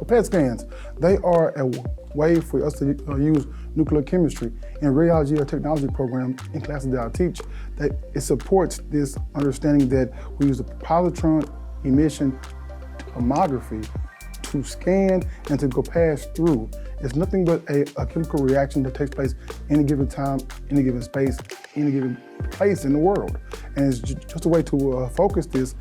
PET scans, they are a way for us to use nuclear chemistry in radiology or technology program in classes that I teach. That it supports this understanding that we use the positron emission tomography to scan and to go pass through. It's nothing but a chemical reaction that takes place any given time, any given space, any given place in the world. And it's just a way to focus these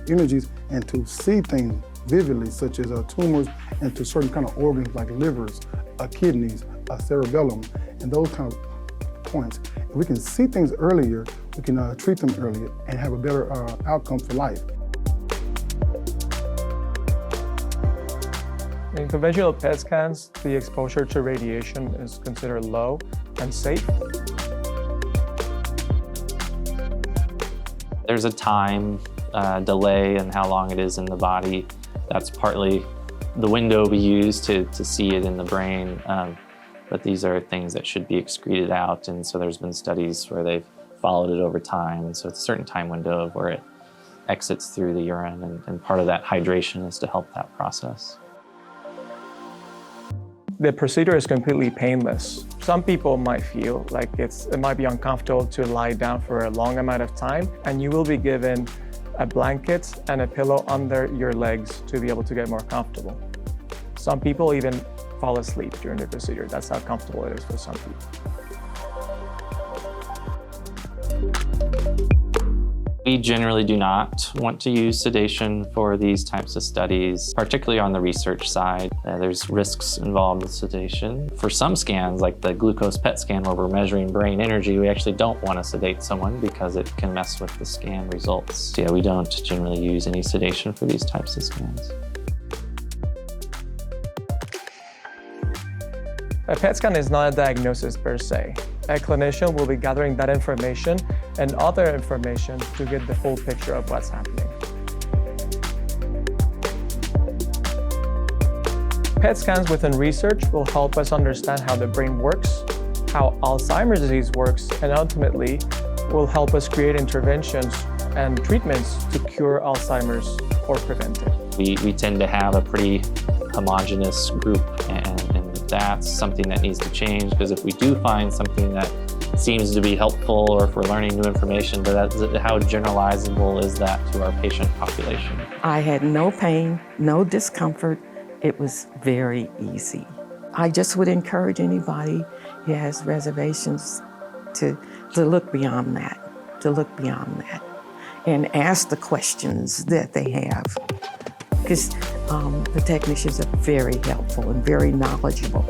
energies and to see things vividly, such as tumors, and to certain kind of organs like livers, kidneys, cerebellum, and those kind of points. If we can see things earlier, we can treat them earlier and have a better outcome for life. In conventional PET scans, the exposure to radiation is considered low and safe. There's a time delay in how long it is in the body. That's partly the window we use to see it in the brain, but these are things that should be excreted out, and so there's been studies where they've followed it over time, and so it's a certain time window of where it exits through the urine, and part of that hydration is to help that process. The procedure is completely painless. Some people might feel like it might be uncomfortable to lie down for a long amount of time, and you will be given a blanket and a pillow under your legs to be able to get more comfortable. Some people even fall asleep during the procedure. That's how comfortable it is for some people. We generally do not want to use sedation for these types of studies, particularly on the research side. There's risks involved with sedation. For some scans, like the glucose PET scan where we're measuring brain energy, we actually don't want to sedate someone because it can mess with the scan results. So yeah, we don't generally use any sedation for these types of scans. A PET scan is not a diagnosis per se. A clinician will be gathering that information and other information to get the full picture of what's happening. PET scans within research will help us understand how the brain works, how Alzheimer's disease works, and ultimately will help us create interventions and treatments to cure Alzheimer's or prevent it. We tend to have a pretty homogeneous group, and that's something that needs to change, because if we do find something that seems to be helpful or if we're learning new information, but how generalizable is that to our patient population? I had no pain, no discomfort. It was very easy. I just would encourage anybody who has reservations to look beyond that, and ask the questions that they have. Because the technicians are very helpful and very knowledgeable.